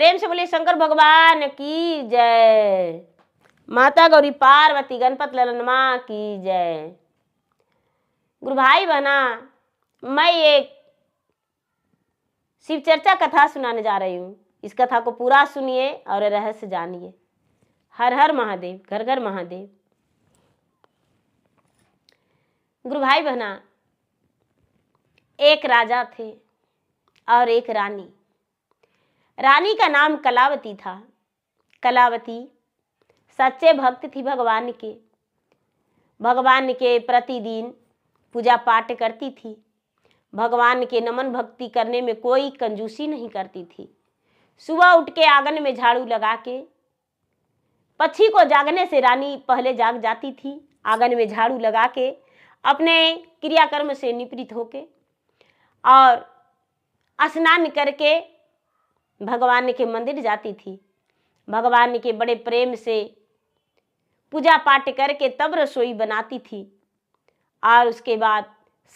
प्रेम से बोलिए शंकर भगवान की जय। माता गौरी पार्वती गणपत ललन की जय। गुरु भाई बहना, मैं एक शिव चर्चा कथा सुनाने जा रही हूँ। इस कथा को पूरा सुनिए और रहस्य जानिए। हर हर महादेव, घर घर महादेव। गुरु भाई बहना, एक राजा थे और एक रानी। रानी का नाम कलावती था। कलावती सच्चे भक्त थी भगवान के। भगवान के प्रतिदिन पूजा पाठ करती थी। भगवान के नमन भक्ति करने में कोई कंजूसी नहीं करती थी। सुबह उठ के आंगन में झाड़ू लगा के, पक्षी को जागने से रानी पहले जाग जाती थी। आंगन में झाड़ू लगा के अपने क्रियाकर्म से निवृत्त होके और स्नान करके भगवान के मंदिर जाती थी। भगवान के बड़े प्रेम से पूजा पाठ करके तब रसोई बनाती थी और उसके बाद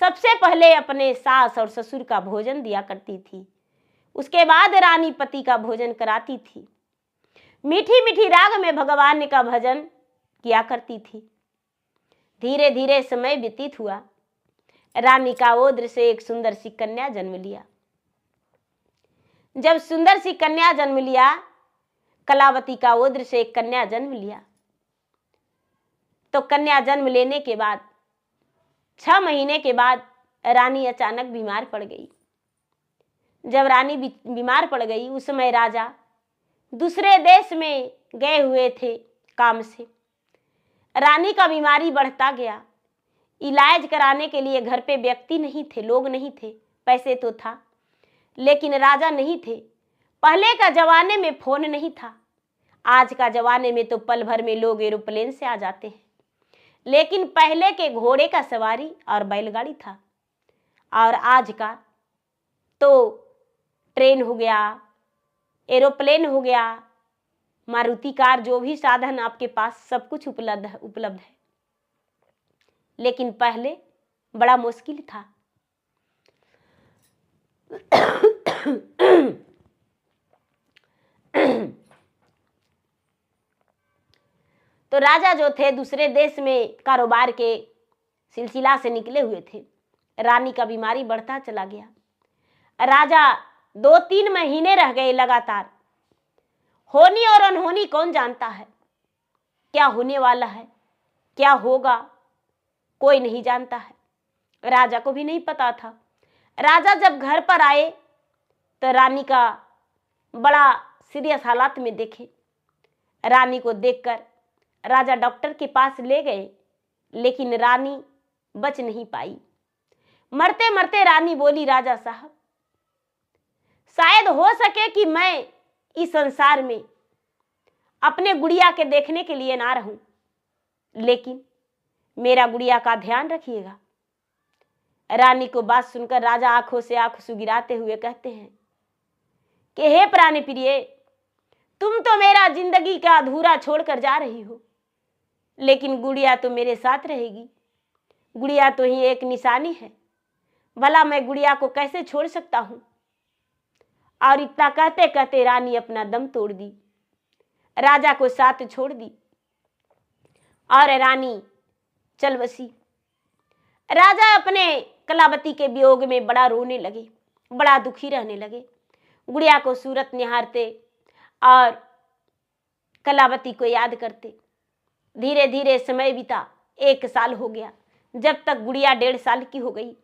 सबसे पहले अपने सास और ससुर का भोजन दिया करती थी। उसके बाद रानी पति का भोजन कराती थी। मीठी मीठी राग में भगवान का भजन किया करती थी। धीरे धीरे समय व्यतीत हुआ। रानी का ओद्र से एक सुंदर सी कन्या जन्म लिया। जब सुंदर सी कन्या जन्म लिया, कलावती का ओद्र से एक कन्या जन्म लिया, तो कन्या जन्म लेने के बाद 6 महीने के बाद रानी अचानक बीमार पड़ गई। जब रानी बीमार पड़ गई, उस समय राजा दूसरे देश में गए हुए थे काम से। रानी का बीमारी बढ़ता गया। इलाज कराने के लिए घर पे व्यक्ति नहीं थे, लोग नहीं थे। पैसे तो था लेकिन राजा नहीं थे। पहले का जमाने में फोन नहीं था। आज का जमाने में तो पल भर में लोग एरोप्लेन से आ जाते हैं, लेकिन पहले के घोड़े का सवारी और बैलगाड़ी था। और आज का तो ट्रेन हो गया, एरोप्लेन हो गया, मारुति कार, जो भी साधन आपके पास सब कुछ उपलब्ध है। लेकिन पहले बड़ा मुश्किल था। तो राजा जो थे दूसरे देश में कारोबार के सिलसिला से निकले हुए थे। रानी का बीमारी बढ़ता चला गया। राजा 2-3 महीने रह गए लगातार। होनी और अनहोनी कौन जानता है, क्या होने वाला है, क्या होगा, कोई नहीं जानता है। राजा को भी नहीं पता था। राजा जब घर पर आए तो रानी का बड़ा सीरियस हालात में देखे। रानी को देखकर राजा डॉक्टर के पास ले गए, लेकिन रानी बच नहीं पाई। मरते मरते रानी बोली, राजा साहब, शायद हो सके कि मैं इस संसार में अपने गुड़िया के देखने के लिए ना रहूं, लेकिन मेरा गुड़िया का ध्यान रखिएगा। रानी को बात सुनकर राजा आंखों से आंसू गिराते हुए कहते हैं कि हे प्राणी प्रिय, तुम तो मेरा जिंदगी का अधूरा छोड़कर जा रही हो, लेकिन गुड़िया तो मेरे साथ रहेगी। गुड़िया तो ही एक निशानी है, भला मैं गुड़िया को कैसे छोड़ सकता हूं। और इतना कहते कहते रानी अपना दम तोड़ दी, राजा को साथ छोड़ दी और रानी चल बसी। राजा अपने कलावती के वियोग में बड़ा रोने लगे, बड़ा दुखी रहने लगे। गुड़िया को सूरत निहारते और कलावती को याद करते। धीरे धीरे समय बीता। 1 साल हो गया, जब तक गुड़िया 1.5 साल की हो गई।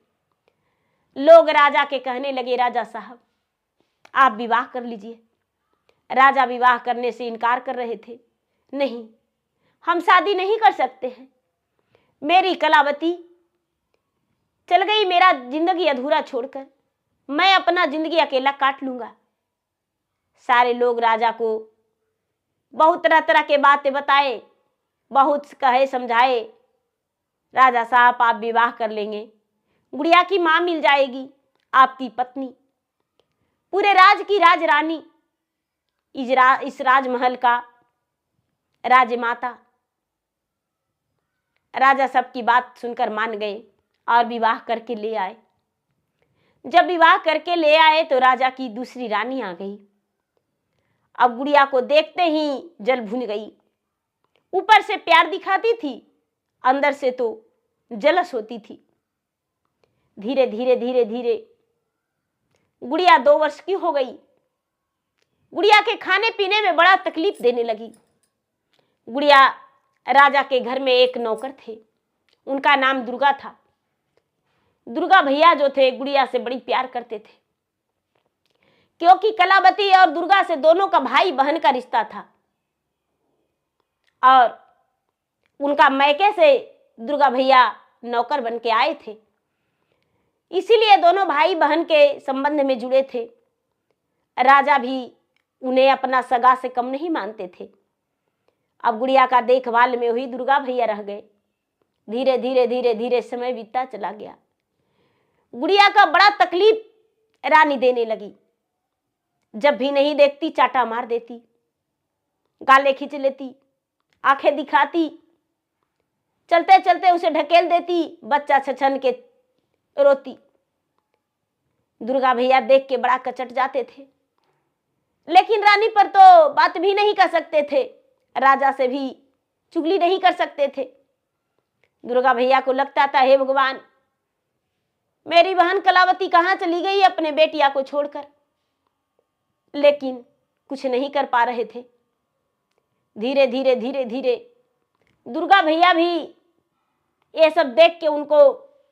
लोग राजा के कहने लगे, राजा साहब आप विवाह कर लीजिए। राजा विवाह करने से इनकार कर रहे थे। नहीं, हम शादी नहीं कर सकते हैं। मेरी कलावती चल गई, मेरा जिंदगी अधूरा छोड़कर। मैं अपना जिंदगी अकेला काट लूंगा। सारे लोग राजा को बहुत तरह तरह के बातें बताए, बहुत कहे समझाए। राजा साहब आप विवाह कर लेंगे, गुड़िया की मां मिल जाएगी, आपकी पत्नी, पूरे राज की राजरानी, इस राजमहल का राजमाता। राजा सबकी बात सुनकर मान गए और विवाह करके ले आए। जब विवाह करके ले आए तो राजा की दूसरी रानी आ गई। अब गुड़िया को देखते ही जल भुन गई। ऊपर से प्यार दिखाती थी, अंदर से तो जलस होती थी। धीरे धीरे धीरे धीरे गुड़िया 2 वर्ष की हो गई। गुड़िया के खाने पीने में बड़ा तकलीफ देने लगी। गुड़िया राजा के घर में एक नौकर थे, उनका नाम दुर्गा था। दुर्गा भैया जो थे गुड़िया से बड़ी प्यार करते थे, क्योंकि कलावती और दुर्गा से दोनों का भाई बहन का रिश्ता था और उनका मैके से दुर्गा भैया नौकर बन के आए थे, इसीलिए दोनों भाई बहन के संबंध में जुड़े थे। राजा भी उन्हें अपना सगा से कम नहीं मानते थे। अब गुड़िया का देखभाल में हुई दुर्गा भैया रह गए। धीरे धीरे धीरे धीरे समय बीतता चला गया। गुड़िया का बड़ा तकलीफ रानी देने लगी। जब भी नहीं देखती चाटा मार देती, गालें खींच लेती, आंखें दिखाती, चलते चलते उसे ढकेल देती, बच्चा छछन के रोती। दुर्गा भैया देख के बड़ा कचट जाते थे, लेकिन रानी पर तो बात भी नहीं कर सकते थे, राजा से भी चुगली नहीं कर सकते थे। दुर्गा भैया को लगता था, हे भगवान, मेरी बहन कलावती कहाँ चली गई अपने बेटिया को छोड़कर, लेकिन कुछ नहीं कर पा रहे थे। धीरे धीरे धीरे धीरे दुर्गा भैया भी ये सब देख के उनको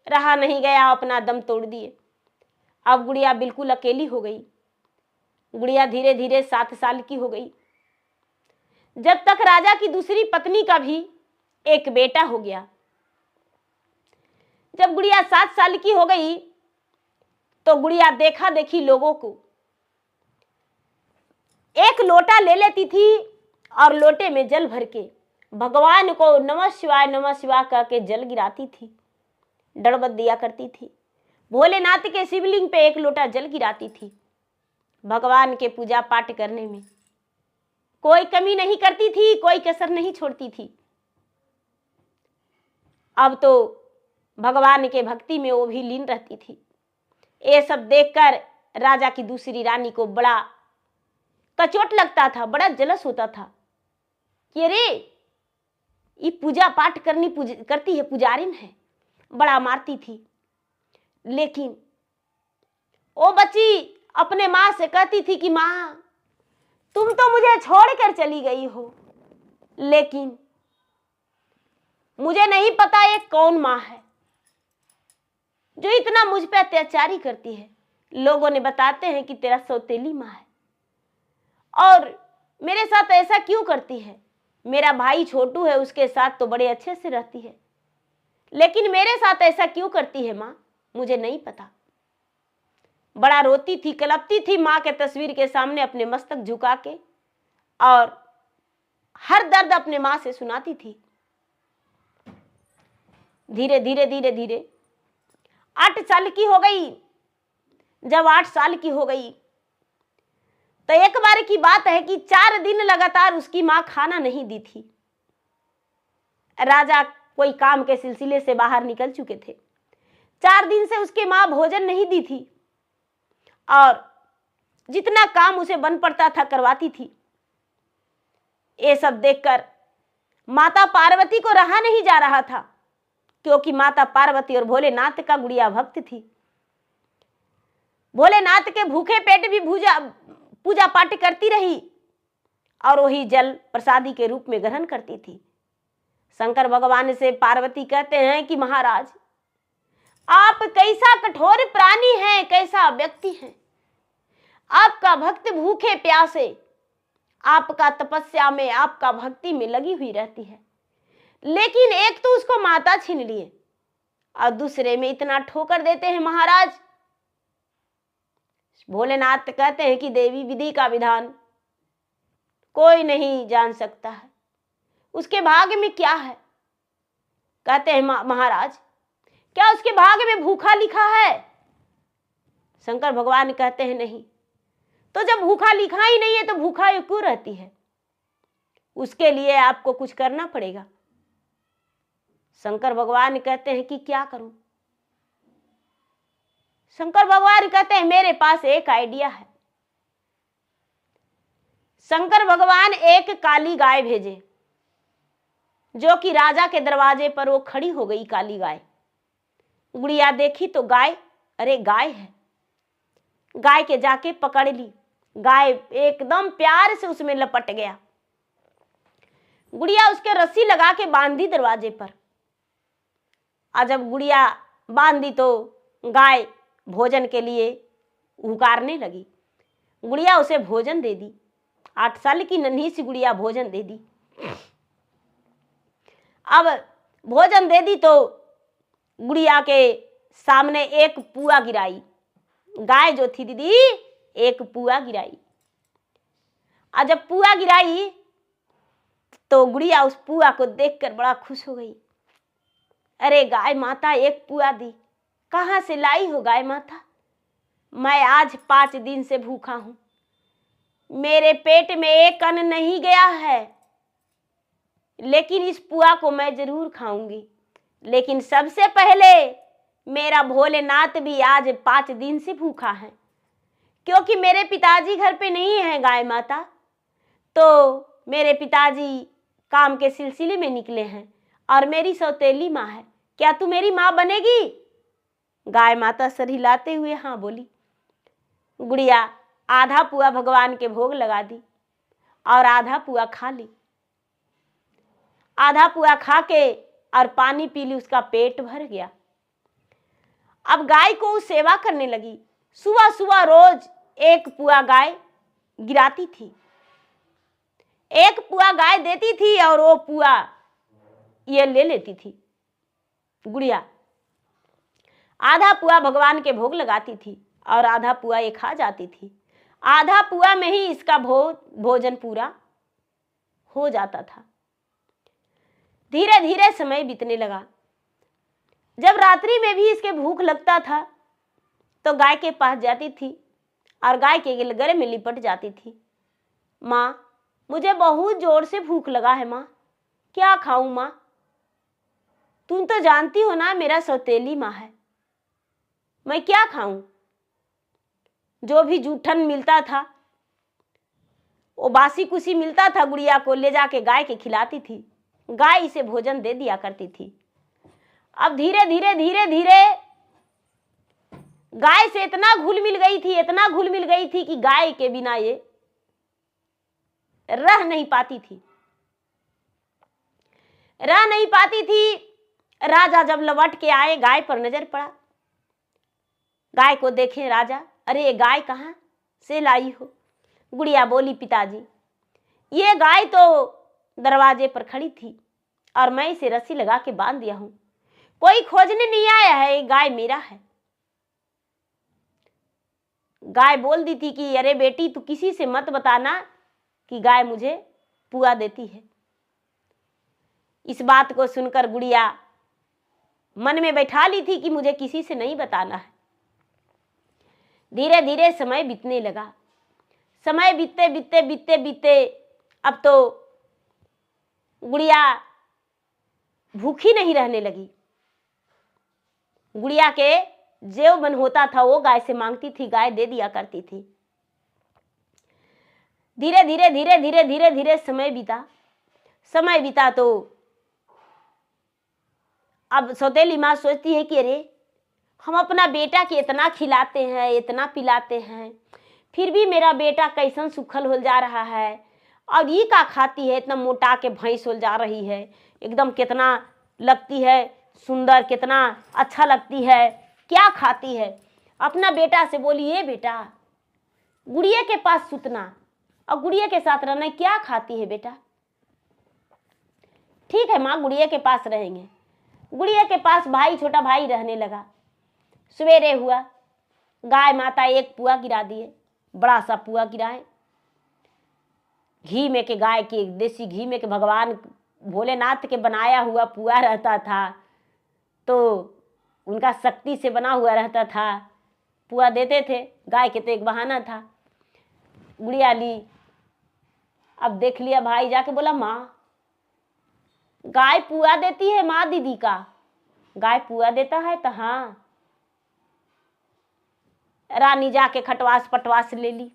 रहा नहीं गया, अपना दम तोड़ दिए। अब गुड़िया बिल्कुल अकेली हो गई। गुड़िया धीरे धीरे 7 साल की हो गई, जब तक राजा की दूसरी पत्नी का भी एक बेटा हो गया। जब गुड़िया 7 साल की हो गई तो गुड़िया देखा देखी लोगों को एक लोटा ले लेती थी और लोटे में जल भर के भगवान को नमः शिवाय कह के जल गिराती थी, दड़बत दिया करती थी। भोलेनाथ के शिवलिंग पे एक लोटा जल गिराती थी। भगवान के पूजा पाठ करने में कोई कमी नहीं करती थी, कोई कसर नहीं छोड़ती थी। अब तो भगवान के भक्ति में वो भी लीन रहती थी। ये सब देखकर राजा की दूसरी रानी को बड़ा कचोट लगता था, बड़ा जलस होता था कि अरे ये पूजा पाठ करती है, पुजारिन है, बड़ा मारती थी। लेकिन वो बच्ची अपने माँ से कहती थी कि माँ, तुम तो मुझे छोड़कर चली गई हो, लेकिन मुझे नहीं पता ये कौन माँ है जो इतना मुझ पे अत्याचारी करती है। लोगों ने बताते हैं कि तेरा सौतेली माँ है, और मेरे साथ ऐसा क्यों करती है। मेरा भाई छोटू है, उसके साथ तो बड़े अच्छे से रहती है, लेकिन मेरे साथ ऐसा क्यों करती है माँ, मुझे नहीं पता। बड़ा रोती थी, कलपती थी माँ के तस्वीर के सामने अपने मस्तक झुका के, और हर दर्द अपने माँ से सुनाती थी। धीरे धीरे धीरे धीरे 8 साल की हो गई। जब 8 साल की हो गई तो एक बार की बात है कि 4 दिन लगातार उसकी माँ खाना नहीं दी थी। राजा कोई काम के सिलसिले से बाहर निकल चुके थे। 4 दिन से उसकी माँ भोजन नहीं दी थी, और जितना काम उसे बन पड़ता था करवाती थी। ये सब देखकर माता पार्वती को रहा नहीं जा रहा था, क्योंकि माता पार्वती और भोलेनाथ का गुड़िया भक्त थी। भोलेनाथ के भूखे पेट भी पूजा पाठ करती रही, और वही जल प्रसादी के रूप में ग्रहण करती थी। शंकर भगवान से पार्वती कहते हैं कि महाराज, आप कैसा कठोर प्राणी हैं, कैसा व्यक्ति हैं। आपका भक्त भूखे प्यासे आपका तपस्या में, आपका भक्ति में लगी हुई रहती है, लेकिन एक तो उसको माता छीन लिए और दूसरे में इतना ठोकर देते हैं महाराज। भोलेनाथ कहते हैं कि देवी, विधि का विधान कोई नहीं जान सकता है, उसके भाग्य में क्या है। कहते हैं महाराज, क्या उसके भाग्य में भूखा लिखा है। शंकर भगवान कहते हैं नहीं। तो जब भूखा लिखा ही नहीं है तो भूखा क्यों रहती है, उसके लिए आपको कुछ करना पड़ेगा। शंकर भगवान कहते हैं कि क्या करूं। शंकर भगवान कहते हैं मेरे पास एक आइडिया है। शंकर भगवान एक काली गाय भेजे, जो कि राजा के दरवाजे पर वो खड़ी हो गई काली गाय। गुड़िया देखी तो गाय, अरे गाय है। गाय के जाके पकड़ ली, गाय एकदम प्यार से उसमें लपट गया। गुड़िया उसके रस्सी लगा के बांधी दरवाजे पर। और जब गुड़िया बांधी तो गाय भोजन के लिए हुकारने लगी। गुड़िया उसे भोजन दे दी। 8 साल की नन्ही सी गुड़िया भोजन दे दी। अब भोजन दे दी तो गुड़िया के सामने एक पुआ गिराई। गाय जो थी दीदी एक पुआ गिराई। और जब पुआ गिराई तो गुड़िया उस पुआ को देखकर बड़ा खुश हो गई। अरे गाय माता एक पुआ दी, कहाँ से लाई हो गाय माता? मैं आज 5 दिन से भूखा हूं, मेरे पेट में एक अन्न नहीं गया है, लेकिन इस पुआ को मैं जरूर खाऊंगी। लेकिन सबसे पहले मेरा भोलेनाथ भी आज 5 दिन से भूखा है, क्योंकि मेरे पिताजी घर पे नहीं है गाय माता। तो मेरे पिताजी काम के सिलसिले में निकले हैं और मेरी सौतेली माँ है, क्या तू मेरी माँ बनेगी? गाय माता सर हिलाते हुए हाँ बोली। गुड़िया आधा पुआ भगवान के भोग लगा दी और आधा पुआ खा ली। आधा पुआ खा के और पानी पी ली, उसका पेट भर गया। अब गाय को सेवा करने लगी। सुबह सुबह रोज एक पुआ गाय गिराती थी, एक पुआ गाय देती थी और वो पुआ ये ले लेती थी। गुड़िया आधा पुआ भगवान के भोग लगाती थी और आधा पुआ ये खा जाती थी। आधा पुआ में ही इसका भोजन पूरा हो जाता था। धीरे धीरे समय बीतने लगा। जब रात्रि में भी इसके भूख लगता था तो गाय के पास जाती थी और गाय के गले में लिपट जाती थी। माँ मुझे बहुत जोर से भूख लगा है माँ, क्या खाऊं माँ? तुम तो जानती हो ना मेरा सौतेली माँ है, मैं क्या खाऊं? जो भी जूठन मिलता था, वो बासी कुसी मिलता था, गुड़िया को ले जाके गाय के खिलाती थी। गाय इसे भोजन दे दिया करती थी। अब धीरे धीरे धीरे धीरे गाय से इतना घुल मिल गई थी, इतना घुल मिल गई थी कि गाय के बिना ये रह नहीं पाती थी, रह नहीं पाती थी। राजा जब लौट के आए, गाय पर नजर पड़ा। गाय को देखे राजा, अरे ये गाय कहाँ से लाई हो? गुड़िया बोली पिताजी ये गाय तो दरवाजे पर खड़ी थी और मैं इसे रस्सी लगा के बांध दिया हूं, कोई खोजने नहीं आया है, ये गाय मेरा है। गाय बोल दी थी कि अरे बेटी तू किसी से मत बताना कि गाय मुझे पुआ देती है। इस बात को सुनकर गुड़िया मन में बैठा ली थी कि मुझे किसी से नहीं बताना है। धीरे धीरे समय बीतने लगा। समय बीतते बीतते बीतते बीतते अब तो गुड़िया भूखी नहीं रहने लगी। गुड़िया के जो मन होता था वो गाय से मांगती थी, गाय दे दिया करती थी। धीरे धीरे धीरे धीरे धीरे धीरे समय बीता। समय बीता तो अब सौतेली माँ सोचती है कि अरे हम अपना बेटा के इतना खिलाते हैं, इतना पिलाते हैं, फिर भी मेरा बेटा कैसन सुखल हो जा रहा है और ये का खाती है, इतना मोटा के भैंस हो जा रही है, एकदम कितना लगती है सुंदर, कितना अच्छा लगती है, क्या खाती है। अपना बेटा से बोली ये बेटा गुड़िया के पास सुतना और गुड़िया के साथ रहना, क्या खाती है बेटा? ठीक है माँ गुड़िया के पास रहेंगे। गुड़िया के पास भाई, छोटा भाई रहने लगा। सवेरे हुआ, गाय माता एक पुआ गिरा दिए, बड़ा सा पुआ गिराए। घी में के गाय के, देसी घी में के भगवान भोलेनाथ के बनाया हुआ पुआ रहता था, तो उनका शक्ति से बना हुआ रहता था, पुआ देते थे। गाय के तो एक बहाना था। गुड़िया ली, अब देख लिया भाई, जाके बोला माँ गाय पुआ देती है माँ दीदी का। गाय पुआ देता है तो हाँ। रानी जाके खटवास पटवास ले ली।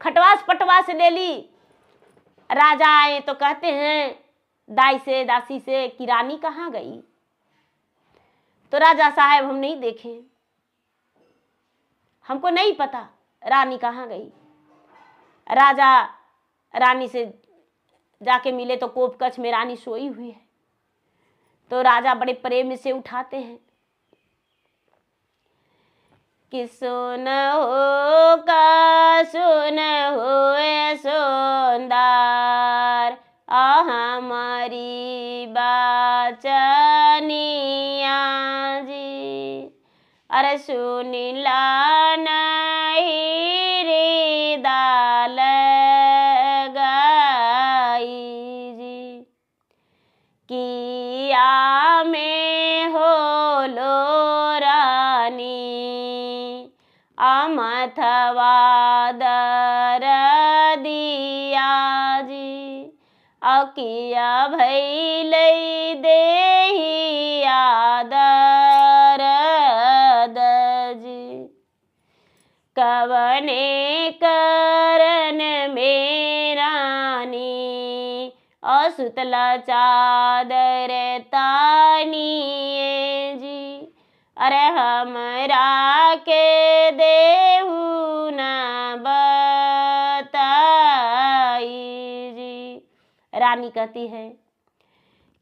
खटवास पटवास ले ली। राजा आए तो कहते हैं दाई से दासी से कि रानी कहाँ गई? तो राजा साहब हम नहीं देखे, हमको नहीं पता रानी कहाँ गई। राजा रानी से जाके मिले तो कोप कक्ष में रानी सोई हुई है। तो राजा बड़े प्रेम से उठाते हैं कि सुन हो का सुन हो सुंदर हमारी बाचनिया जी, अरे सुनिला नहीं रे दाल गाई जी, किया में हो लो रानी अमथवा दर दिया जी, अकिया भैल देही आदर जी, कवने करन में रानी असुतला चादर तानिए जी, अरे हमरा के देहु न बताई जी। रानी कहती है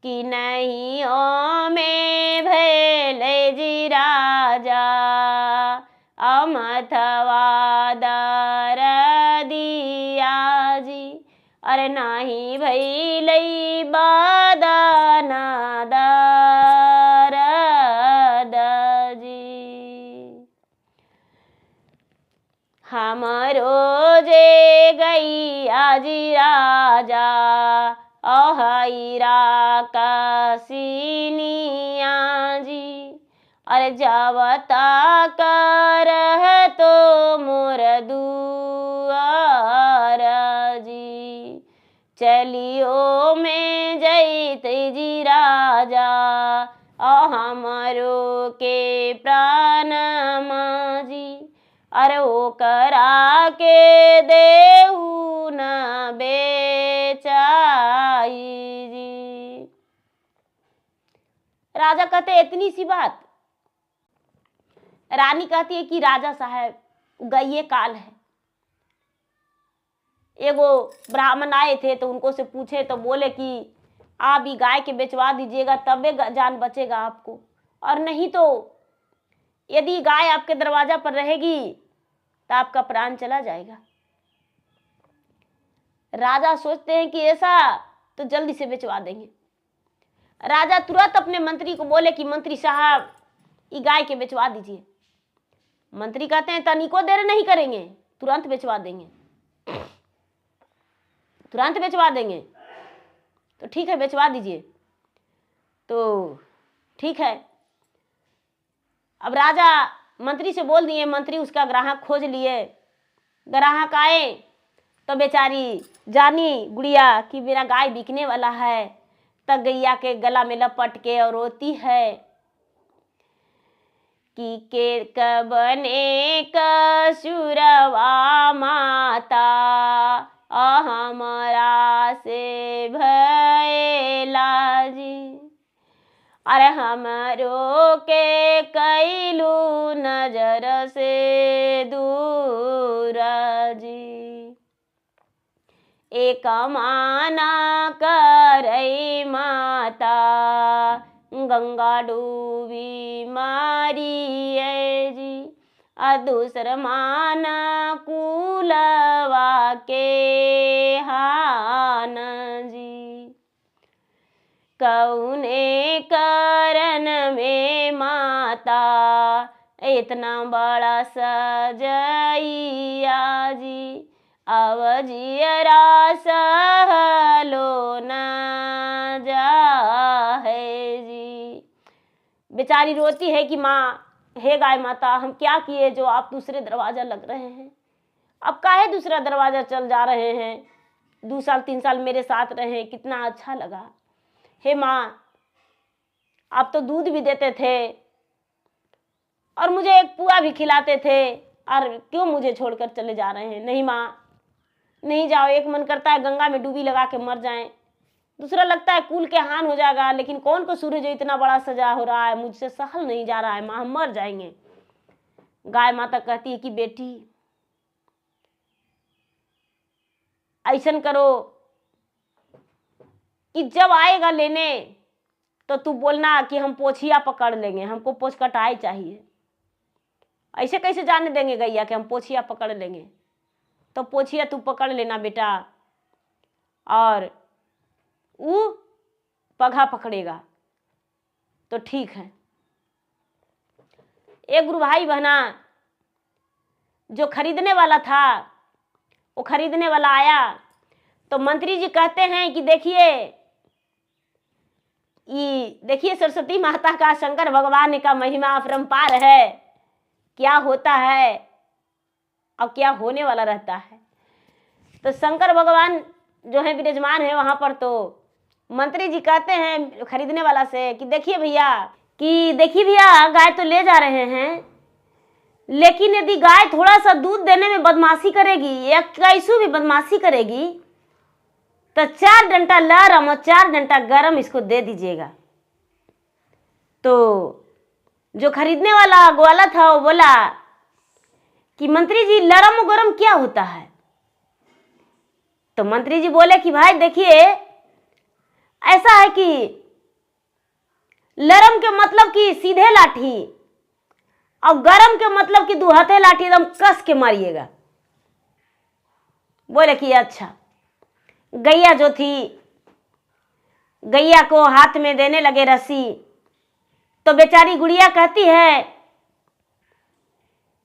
कि नहीं ओ में भैले जी राजा अमथवा दर दिया जी, अरे नाही भैलई बादाना दर जी, हमरो जे गई आजी राजा अहैरा कसिनिया जी, अरे जावता करह तो मोर दुआर जी, चलियो में जैत जी राजा हमरो के प्राण जी, अरे ओ करा के देहु न बेचाई जी। राजा कहते इतनी सी बात? रानी कहती है कि राजा साहब गईये काल है। एगो ब्राह्मण आए थे तो उनको से पूछे तो बोले कि आप ही गाय के बेचवा दीजिएगा तबे जान बचेगा आपको, और नहीं तो यदि गाय आपके दरवाजा पर रहेगी तो आपका प्राण चला जाएगा। राजा सोचते हैं कि ऐसा तो जल्दी से बेचवा देंगे। राजा तुरंत अपने मंत्री को बोले कि मंत्री साहब ये गाय के बेचवा दीजिए। मंत्री कहते हैं तनिको देर नहीं करेंगे, तुरंत बेचवा देंगे, तुरंत बेचवा देंगे। तो ठीक है बेचवा दीजिए। तो ठीक है, अब राजा मंत्री से बोल दिए, मंत्री उसका ग्राहक खोज लिए। ग्राहक आए तो बेचारी जानी गुड़िया कि मेरा गाय बिकने वाला है, तब गैया के गला में लपट के और रोती है कि के कबने कसुरवा माता हमरा से भयला जी, अरे हमरो के कैलू नजर से दूर जी, एक माना करई माता गंगा डूबी मारी है जी, दूसर माना कुलवा के हान जी, कौने करन में माता इतना बड़ा सजैया जी, अवजियरा सहलो न जाहे जी। बेचारी रोती है कि माँ, हे गाय माता, हम क्या किए जो आप दूसरे दरवाजा लग रहे हैं? अब काहे दूसरा दरवाजा चल जा रहे हैं? 2 साल 3 साल मेरे साथ रहे, कितना अच्छा लगा। हे माँ, आप तो दूध भी देते थे और मुझे एक पुआ भी खिलाते थे, और क्यों मुझे छोड़कर चले जा रहे हैं? नहीं माँ, नहीं जाओ। एक मन करता है गंगा में डूबी लगा के मर जाएं, दूसरा लगता है कुल के हान हो जाएगा, लेकिन कौन को सूरज इतना बड़ा सजा हो रहा है, मुझसे सहल नहीं जा रहा है माँ, हम मर जाएंगे। गाय माता कहती है कि बेटी ऐसन करो कि जब आएगा लेने तो तू बोलना कि हम पोछिया पकड़ लेंगे, हमको पोछ कटाई चाहिए। ऐसे कैसे जाने देंगे गैया कि हम पोछिया पकड़ लेंगे? तो पोछिया तू पकड़ लेना बेटा, और वो पगहा पकड़ेगा तो ठीक है। एक गुरु भाई बहना जो खरीदने वाला था, वो खरीदने वाला आया तो मंत्री जी कहते हैं कि देखिए सरस्वती माता का, शंकर भगवान का महिमा अपरंपार है, क्या होता है और क्या होने वाला रहता है। तो शंकर भगवान जो है विराजमान है वहां पर। तो मंत्री जी कहते हैं खरीदने वाला से कि देखिए भैया गाय तो ले जा रहे हैं, लेकिन यदि गाय थोड़ा सा दूध देने में बदमाशी करेगी या कैसू भी बदमाशी करेगी तो 4 डंटा लरम और 4 डंटा गरम इसको दे दीजिएगा। तो जो खरीदने वाला ग्वाला था वो बोला कि मंत्री जी लरम और गरम क्या होता है? तो मंत्री जी बोले कि भाई देखिए ऐसा है कि लरम के मतलब कि सीधे लाठी और गरम के मतलब कि दुहते लाठी एकदम कस के मारिएगा। बोले कि अच्छा। गैया जो थी, गैया को हाथ में देने लगे रस्सी, तो बेचारी गुड़िया कहती है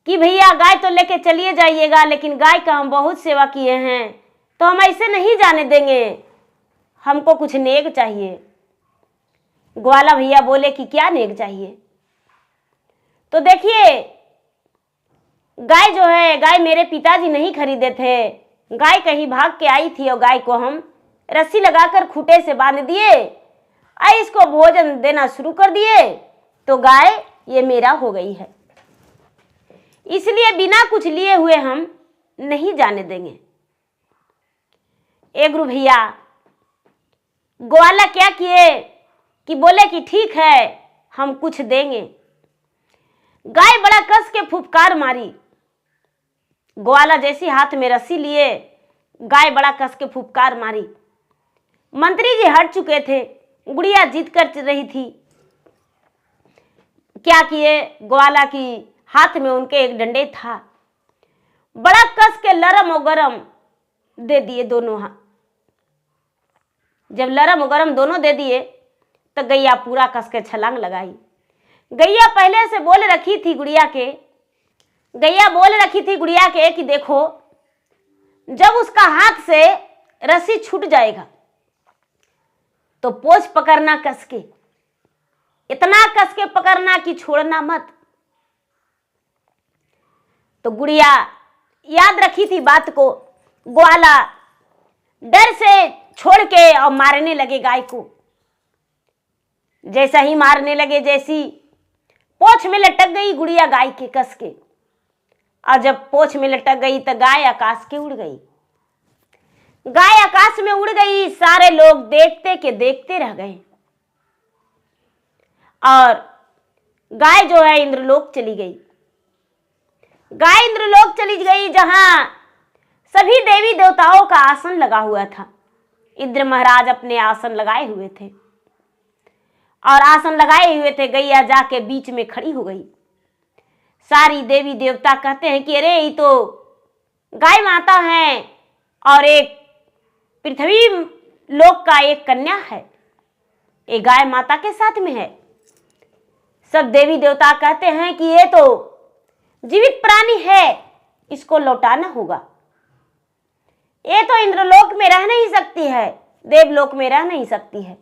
कि भैया गाय तो लेके चलिए जाइएगा, लेकिन गाय का हम बहुत सेवा किए हैं तो हम ऐसे नहीं जाने देंगे, हमको कुछ नेक चाहिए। ग्वाला भैया बोले कि क्या नेक चाहिए? तो देखिए गाय जो है, गाय मेरे पिताजी नहीं खरीदे थे, गाय कहीं भाग के आई थी और गाय को हम रस्सी लगाकर खूंटे से बांध दिए और इसको भोजन देना शुरू कर दिए, तो गाय ये मेरा हो गई है, इसलिए बिना कुछ लिए हुए हम नहीं जाने देंगे। एक गुरु भैया ग्वाला क्या किए कि बोले कि ठीक है हम कुछ देंगे। गाय बड़ा कस के फुफकार मारी, ग्वाला जैसी हाथ में रस्सी लिए, गाय बड़ा कस के फुफकार मारी। मंत्री जी हट चुके थे, गुड़िया जिद कर रही थी। क्या किए, ग्वाला की हाथ में उनके एक डंडे था, बड़ा कस के लरम और गरम दे दिए दोनों हाथ। जब लरम और गरम दोनों दे दिए तो गैया पूरा कस के छलांग लगाई। गैया पहले से बोल रखी थी गुड़िया के कि देखो जब उसका हाथ से रस्सी छूट जाएगा तो पोंछ पकड़ना कस के, इतना कस के पकड़ना कि छोड़ना मत। तो गुड़िया याद रखी थी बात को। ग्वाला डर से छोड़ के और मारने लगे गाय को। जैसा ही मारने लगे, जैसी पोंछ में लटक गई गुड़िया गाय के कस के, और जब पोंछ में लटक गई तो गाय आकाश के उड़ गई। गाय आकाश में उड़ गई, सारे लोग देखते के देखते रह गए, और गाय जो है इंद्रलोक चली गई। गाय इंद्रलोक चली गई जहां सभी देवी देवताओं का आसन लगा हुआ था। इंद्र महाराज अपने आसन लगाए हुए थे, और आसन लगाए हुए थे, गैया जाके बीच में खड़ी हो गई। सारी देवी देवता कहते हैं कि अरे ये तो गाय माता है और एक पृथ्वी लोक का एक कन्या है, ये गाय माता के साथ में है। सब देवी देवता कहते हैं कि ये तो जीवित प्राणी है, इसको लौटाना होगा, ये तो इंद्रलोक में रह नहीं सकती है, देवलोक में रह नहीं सकती है।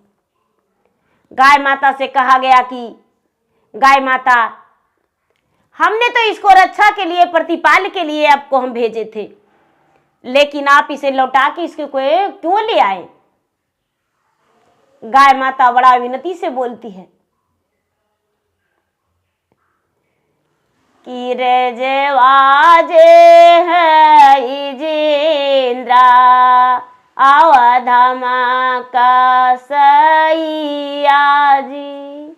गाय माता से कहा गया कि गाय माता, हमने तो इसको रक्षा के लिए, प्रतिपाल के लिए आपको हम भेजे थे, लेकिन आप इसे लौटा के इसको क्यों ले आए? गाय माता बड़ा विनती से बोलती है कि रजवाजे है जिंद्रा अवधमा का सैया जी।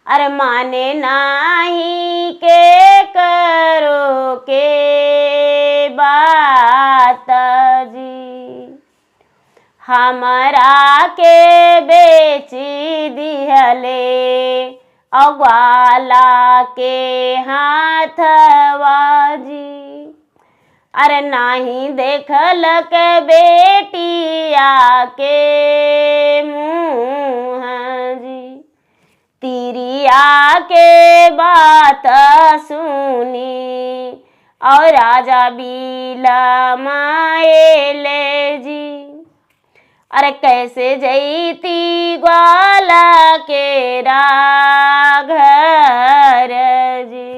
अरे माने नाही के करो के बात जी, हमरा के बेची दिहले अग्वाला के हाथवा जी। अरे नाही देखल के बेटिया के मुँह जी, तिरिया के बात सुनी और राजा बिलमाए ले जी। अरे कैसे जैती ग्वाला के घर जी,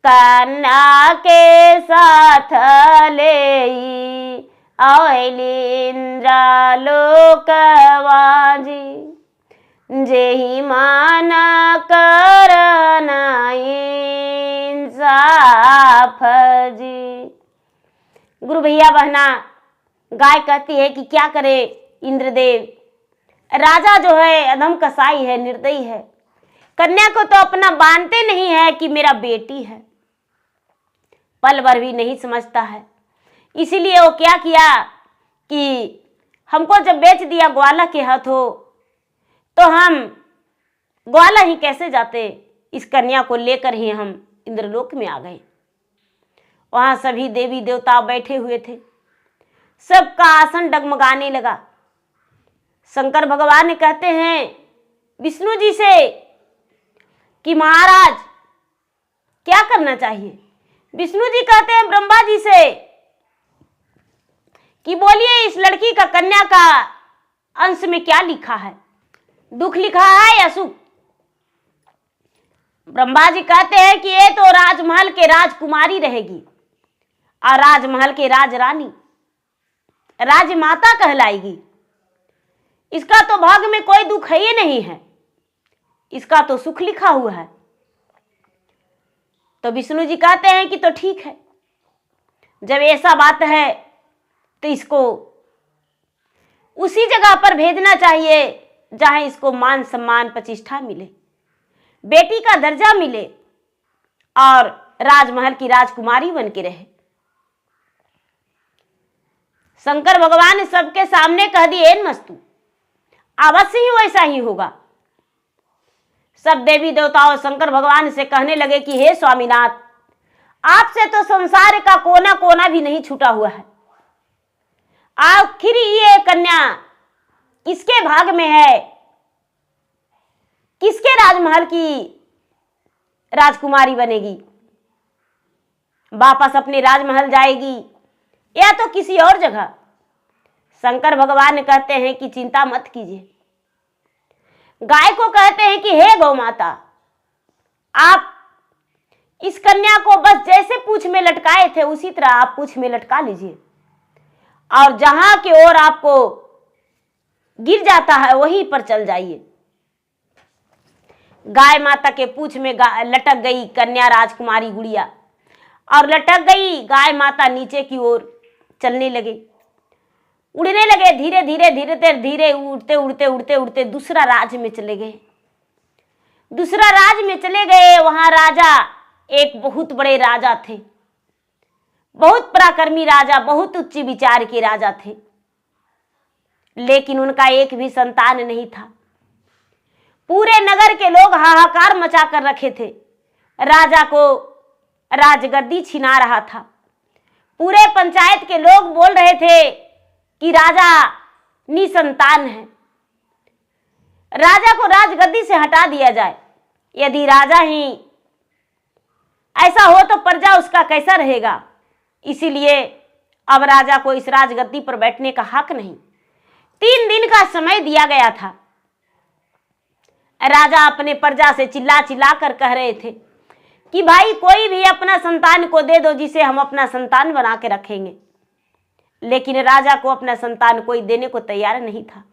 कन्या के साथ ले इंद्रा लोकवा जी। जेहि माना करना इंसाफ जी। गुरु भैया बहना, गाय कहती है कि क्या करे इंद्रदेव, राजा जो है अधम कसाई है, निर्दयी है, कन्या को तो अपना मानते नहीं है कि मेरा बेटी है, पल भर भी नहीं समझता है। इसीलिए वो क्या किया कि हमको जब बेच दिया ग्वाला के हाथों, तो हम ग्वाला ही कैसे जाते, इस कन्या को लेकर ही हम इंद्रलोक में आ गए। वहां सभी देवी देवता बैठे हुए थे, सबका आसन डगमगाने लगा। शंकर भगवान कहते हैं विष्णु जी से कि महाराज क्या करना चाहिए। विष्णु जी कहते हैं ब्रह्मा जी से कि बोलिए इस लड़की का, कन्या का अंश में क्या लिखा है, दुख लिखा है या सुख। ब्रह्मा जी कहते हैं कि ये तो राजमहल के राजकुमारी रहेगी और राजमहल के राजरानी, राजमाता कहलाएगी। इसका तो भाग्य में कोई दुख है ही नहीं है, इसका तो सुख लिखा हुआ है। तो विष्णु जी कहते हैं कि तो ठीक है, जब ऐसा बात है तो इसको उसी जगह पर भेजना चाहिए जहां इसको मान सम्मान प्रतिष्ठा मिले, बेटी का दर्जा मिले और राजमहल की राजकुमारी बन के रहे। शंकर भगवान ने सबके सामने कह दिए नमस्तु, अवश्य ही वैसा ही होगा। सब देवी देवताओं शंकर भगवान से कहने लगे कि हे स्वामीनाथ, आपसे तो संसार का कोना कोना भी नहीं छूटा हुआ है, आखिर ये कन्या किसके भाग में है, किसके राजमहल की राजकुमारी बनेगी, वापस अपने राजमहल जाएगी या तो किसी और जगह। शंकर भगवान कहते हैं कि चिंता मत कीजिए। गाय को कहते हैं कि हे गौ माता, आप इस कन्या को बस जैसे पूंछ में लटकाए थे उसी तरह आप पूंछ में लटका लीजिए और जहां की ओर आपको गिर जाता है वहीं पर चल जाइए। गाय माता के पूंछ में लटक गई कन्या राजकुमारी गुड़िया और लटक गई। गाय माता नीचे की ओर चलने लगे, उड़ने लगे, धीरे धीरे धीरे धीरे उड़ते उड़ते उड़ते उड़ते दूसरा राज्य में चले गए। दूसरा राज्य में चले गए, वहां राजा एक बहुत बड़े राजा थे, बहुत पराक्रमी राजा, बहुत उच्च विचार के राजा थे, लेकिन उनका एक भी संतान नहीं था। पूरे नगर के लोग हाहाकार मचा कर रखे थे, राजा को राजगद्दी छिना रहा था। पूरे पंचायत के लोग बोल रहे थे कि राजा निसंतान है, राजा को राजगद्दी से हटा दिया जाए। यदि राजा ही ऐसा हो तो प्रजा उसका कैसा रहेगा। इसीलिए अब राजा को इस राजगद्दी पर बैठने का हक नहीं। 3 दिन का समय दिया गया था। राजा अपने प्रजा से चिल्ला चिल्ला कर कह रहे थे कि भाई कोई भी अपना संतान को दे दो जिसे हम अपना संतान बना के रखेंगे, लेकिन राजा को अपना संतान कोई देने को तैयार नहीं था।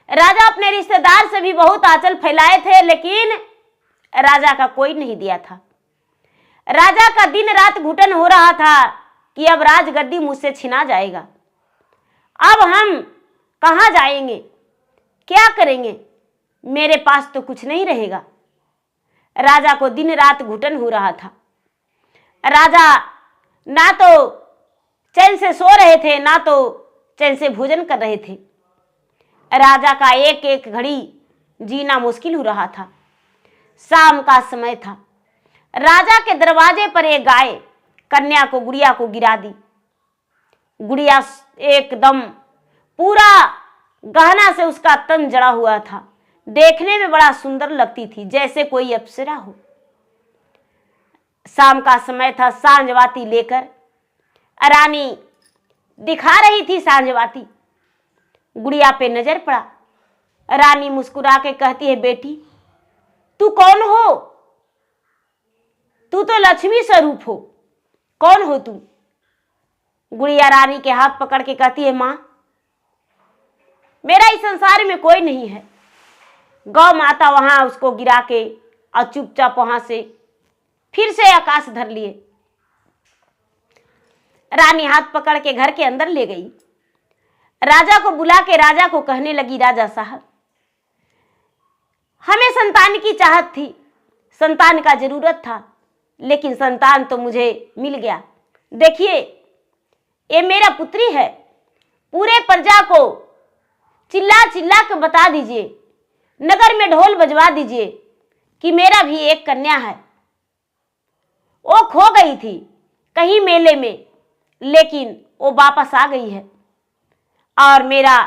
राजा अपने रिश्तेदार से भी बहुत आंचल फैलाए थे, लेकिन राजा का कोई नहीं दिया था। राजा का दिन रात घुटन हो रहा था कि अब राजगद्दी मुझसे छिना जाएगा, अब हम कहाँ जाएंगे, क्या करेंगे, मेरे पास तो कुछ नहीं रहेगा। राजा को दिन रात घुटन हो रहा था। राजा ना तो चैन से सो रहे थे, ना तो चैन से भोजन कर रहे थे। राजा का एक एक घड़ी जीना मुश्किल हो रहा था। शाम का समय था। राजा के दरवाजे पर एक गाय कन्या को, गुड़िया को गिरा दी। गुड़िया एकदम पूरा गहना से उसका तन जड़ा हुआ था। देखने में बड़ा सुंदर लगती थी, जैसे कोई अप्सरा हो। शाम का समय था। सांझबाती लेकर रानी दिखा रही थी सांझबाती। गुड़िया पे नजर पड़ा। रानी मुस्कुरा के कहती है, बेटी तू कौन हो? तू तो लक्ष्मी स्वरूप हो, कौन हो तू? गुड़िया रानी के हाथ पकड़ के कहती है, मां मेरा इस संसार में कोई नहीं है। गौ माता वहां उसको गिरा के और चुपचाप वहां से फिर से आकाश धर लिए। रानी हाथ पकड़ के घर के अंदर ले गई। राजा को बुला के राजा को कहने लगी, राजा साहब हमें संतान की चाहत थी, संतान का जरूरत था, लेकिन संतान तो मुझे मिल गया। देखिए ये मेरा पुत्री है, पूरे प्रजा को चिल्ला चिल्ला के बता दीजिए, नगर में ढोल बजवा दीजिए कि मेरा भी एक कन्या है। वो खो गई थी कहीं मेले में, लेकिन वो वापस आ गई है और मेरा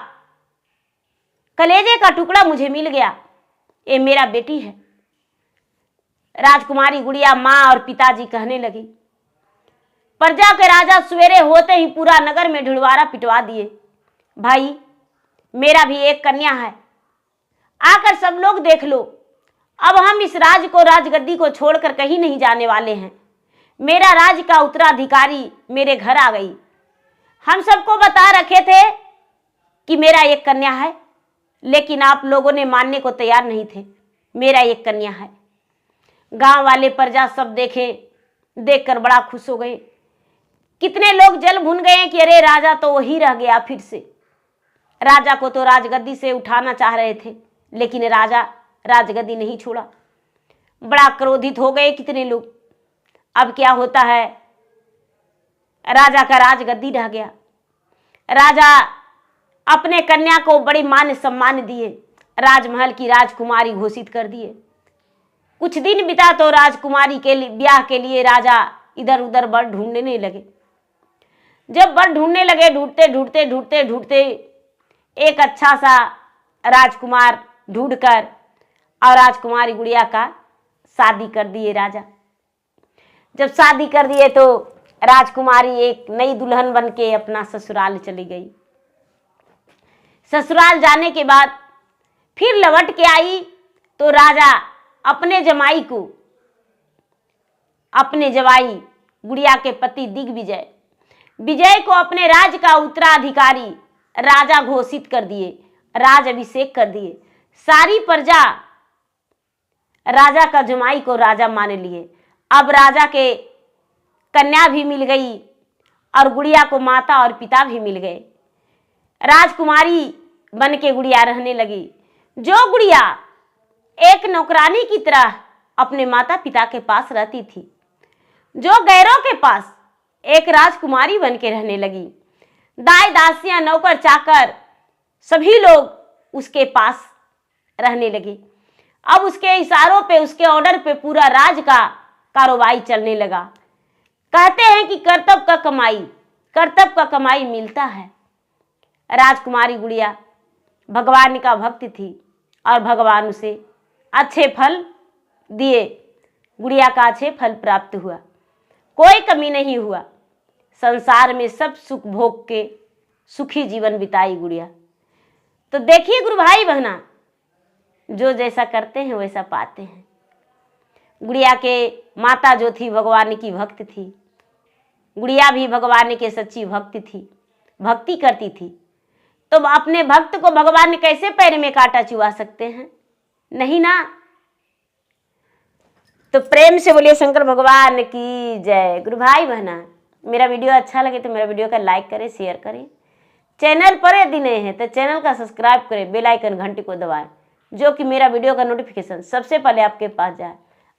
कलेजे का टुकड़ा मुझे मिल गया। ये मेरा बेटी है। राजकुमारी गुड़िया माँ और पिताजी कहने लगी। प्रजा के राजा सवेरे होते ही पूरा नगर में ढिलवारा पिटवा दिए, भाई मेरा भी एक कन्या है, आकर सब लोग देख लो। अब हम इस राज को, राजगद्दी को छोड़कर कहीं नहीं जाने वाले हैं। मेरा राज का उत्तराधिकारी मेरे घर आ गई। हम सबको बता रखे थे कि मेरा एक कन्या है, लेकिन आप लोगों ने मानने को तैयार नहीं थे। मेरा एक कन्या है। गांव वाले प्रजा सब देखे, देखकर बड़ा खुश हो गए। कितने लोग जल भुन गए कि अरे राजा तो वही रह गया फिर से। राजा को तो राजगद्दी से उठाना चाह रहे थे, लेकिन राजा राजगद्दी नहीं छोड़ा। बड़ा क्रोधित हो गए कितने लोग। अब क्या होता है, राजा का राजगद्दी ढह गया। राजा अपने कन्या को बड़े मान सम्मान दिए, राजमहल की राजकुमारी घोषित कर दिए। कुछ दिन बीता तो राजकुमारी के ब्याह के लिए राजा इधर उधर वर ढूंढने लगे। जब वर ढूंढने लगे, ढूंढते ढूंढते ढूंढते ढूंढते एक अच्छा सा राजकुमार ढूंढकर और राजकुमारी गुड़िया का शादी कर दिए राजा। जब शादी कर दिए तो राजकुमारी एक नई दुल्हन बन के अपना ससुराल चली गई। ससुराल जाने के बाद फिर लौट के आई तो राजा अपने जमाई को, अपने जवाई गुड़िया के पति दिग्विजय, विजय को अपने राज का उत्तराधिकारी राजा घोषित कर दिए, राज अभिषेक कर दिए। सारी प्रजा राजा का जमाई को राजा मान लिए। अब राजा के कन्या भी मिल गई और गुड़िया को माता और पिता भी मिल गए। राजकुमारी बन के गुड़िया रहने लगी। जो गुड़िया एक नौकरानी की तरह अपने माता पिता के पास रहती थी, जो गैरों के पास एक राजकुमारी बन के रहने लगी। दाई दासियां, नौकर चाकर सभी लोग उसके पास रहने लगे। अब उसके इशारों पे, उसके ऑर्डर पे पूरा राज का कारोबार चलने लगा। कहते हैं कि कर्तव्य का कमाई मिलता है। राजकुमारी गुड़िया भगवान का भक्त थी और भगवान उसे अच्छे फल दिए। गुड़िया का अच्छे फल प्राप्त हुआ, कोई कमी नहीं हुआ। संसार में सब सुख भोग के सुखी जीवन बिताई गुड़िया। तो देखिए गुरु भाई बहना, जो जैसा करते हैं वैसा पाते हैं। गुड़िया के माता जो थी भगवान की भक्त थी, गुड़िया भी भगवान के सच्ची भक्त थी, भक्ति करती थी। तो अपने भक्त को भगवान कैसे पैर में कांटा चुभा सकते हैं? नहीं ना। तो प्रेम से बोलिए शंकर भगवान की जय। गुरु भाई बहना, मेरा वीडियो अच्छा लगे तो मेरा वीडियो का लाइक करें, शेयर करें। चैनल पर यदि नए हैं तो चैनल का सब्सक्राइब करें, बेल आइकन घंटी को दबाएं, जो कि मेरा वीडियो का नोटिफिकेशन सबसे पहले आपके पास जाए,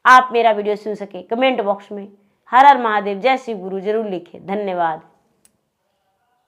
आप मेरा वीडियो सुन सके। कमेंट बॉक्स में हर हर महादेव, जय शिव गुरु जरूर लिखें। धन्यवाद।